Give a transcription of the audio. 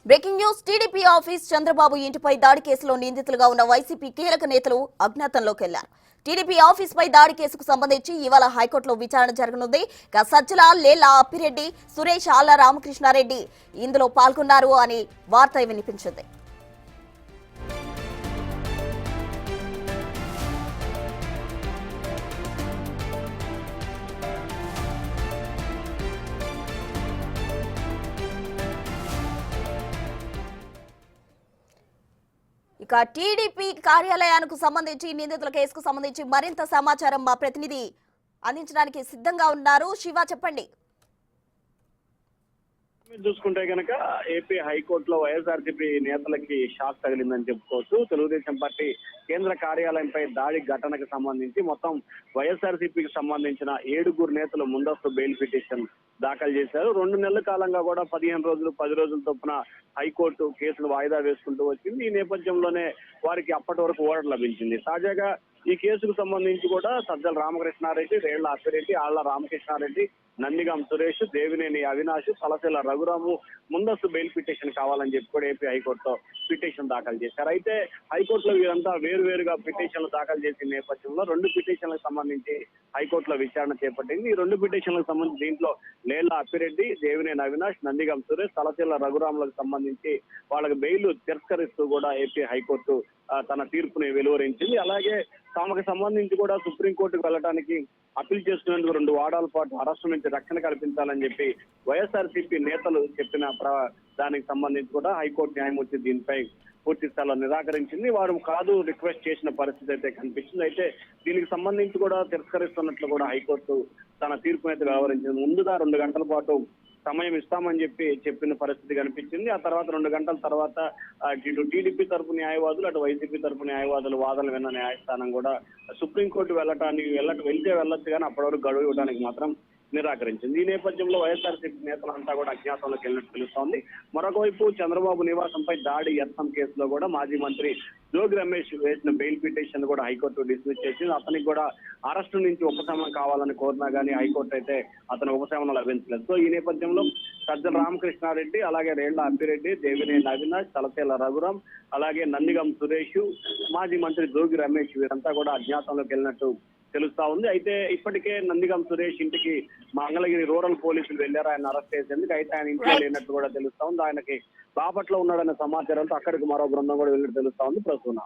Breaking news TDP office Chandrababu ఇంటిపై దాడి కేసులో నిందితులుగా ఉన్న వైసీపీ కీలక నేతలు అజ్ఞాతంలోకి వెళ్లారు. టీడీపీ ఆఫీస్ పై దాడి కేసుకు సంబంధించి ఇవాళ హైకోర్టులో విచారణ జరగనుంది. సజ్జల, లేలా అప్పిరెడ్డి, సురేష్, ఆళ్ల రామకృష్ణారెడ్డి ఇందులో పాల్గొన్నారు అని వార్త వినిపించింది. ఇక టీడీపీ కార్యాలయానికి సంబంధించి నిందితుల కేసుకు సంబంధించి మరింత సమాచారం మా ప్రతినిధి అందించడానికి సిద్ధంగా ఉన్నారు. శివ, చెప్పండి. చూసుకుంటే కనుక ఏపీ హైకోర్టులో వైఎస్ఆర్సీపీ నేతలకి షాక్ తగిలిందని చెప్పుకోవచ్చు. తెలుగుదేశం పార్టీ కేంద్ర కార్యాలయంపై దాడి ఘటనకు సంబంధించి మొత్తం వైఎస్ఆర్సీపీకి సంబంధించిన 7 నేతలు ముందస్తు బెయిల్ పిటిషన్ దాఖలు చేశారు. 2 నెలల కాలంగా కూడా 15 రోజులు 10 రోజుల చొప్పున హైకోర్టు కేసులు వాయిదా వేసుకుంటూ వచ్చింది. ఈ నేపథ్యంలోనే వారికి అప్పటి వరకు ఓడర్ లభించింది. తాజాగా ఈ కేసుకు సంబంధించి కూడా సజ్జల రామకృష్ణారెడ్డి, రేళ్ల అప్పిరెడ్డి, ఆళ్ల రామకృష్ణారెడ్డి, నందిగం సురేష్, దేవినేని అవినాష్, తలశీల రఘురాము ముందస్తు బెయిల్ పిటిషన్ కావాలని చెప్పి కూడా ఏపీ హైకోర్టులో పిటిషన్ దాఖలు చేశారు. అయితే హైకోర్టులో వీరంతా వేరువేరుగా పిటిషన్లు దాఖలు చేసిన నేపథ్యంలో 2 పిటిషన్లకు సంబంధించి హైకోర్టులో విచారణ చేపట్టింది. ఈ 2 పిటిషన్లకు సంబంధించి దీంట్లో లేళ్ల అప్పిరెడ్డి, దేవినేని అవినాష్, నందిగం సురేష్, తలశీల రఘురాములకు సంబంధించి వాళ్ళకి బెయిల్ తిరస్కరిస్తూ కూడా ఏపీ హైకోర్టు తన తీర్పుని వెలువరించింది. అలాగే తమకు సంబంధించి కూడా సుప్రీంకోర్టుకు వెళ్ళడానికి అప్పీల్ చేసుకునేందుకు 2 వారాల పాటు అరెస్టు నుంచి రక్షణ కల్పించాలని చెప్పి వైఎస్ఆర్సీపీ నేతలు చెప్పిన దానికి సంబంధించి కూడా హైకోర్టు న్యాయమూర్తి దీనిపై పూర్తి స్థాయిలో నిరాకరించింది. వారు కాదు రిక్వెస్ట్ చేసిన పరిస్థితి అయితే కనిపిస్తుంది. అయితే దీనికి సంబంధించి కూడా తిరస్కరిస్తున్నట్లు కూడా హైకోర్టు తన తీర్పును అయితే వ్యవహరించింది. ముందుగా 2 గంటల పాటు సమయం ఇస్తామని చెప్పిన పరిస్థితి కనిపించింది. ఆ తర్వాత 2 గంటల తర్వాత ఇటు టీడీపీ తరపు న్యాయవాదులు, అటు వైసీపీ తరపు న్యాయవాదులు వాదనలు విన్న న్యాయస్థానం కూడా సుప్రీంకోర్టు వెళ్తే వెళ్ళొచ్చు కానీ అప్పటి వరకు గడువు ఇవ్వడానికి మాత్రం నిరాకరించింది. ఈ నేపథ్యంలో వైఎస్ఆర్సీపీ నేతలంతా కూడా అజ్ఞాతంలోకి వెళ్ళినట్టు తెలుస్తోంది. మరొక వైపు చంద్రబాబు నివాసంపై దాడి యత్నం కేసులో కూడా మాజీ మంత్రి జోగి రమేష్ వేసిన బెయిల్ పిటిషన్ కూడా హైకోర్టు డిస్మిస్ చేసింది. అతనికి కూడా అరెస్టు నుంచి ఉపశమనం కావాలని కోరినా కానీ హైకోర్టు అయితే అతను ఉపశమనం లభించలేదు. సో ఈ నేపథ్యంలో సజ్జల రామకృష్ణారెడ్డి, అలాగే రేళ్ల అప్పిరెడ్డి, దేవినేని అవినాష్, తలశీల రఘురాం, అలాగే నందిగం సురేష్, మాజీ మంత్రి జోగి రమేష్ వీరంతా కూడా అజ్ఞాతంలోకి వెళ్ళినట్టు తెలుస్తా ఉంది. అయితే ఇప్పటికే నందిగం సురేష్ ఇంటికి మంగళగిరి రూరల్ పోలీసులు వెళ్లారు ఆయన అరెస్ట్ చేసేందుకు. అయితే ఆయన ఇంట్లో లేనట్టు కూడా తెలుస్తా ఉంది. ఆయనకి బాపట్ల ఉన్నాడన్న సమాచారంతో అక్కడికి మరో బృందం కూడా వెళ్ళినట్టు తెలుస్తా ఉంది. ప్రస్తుతం.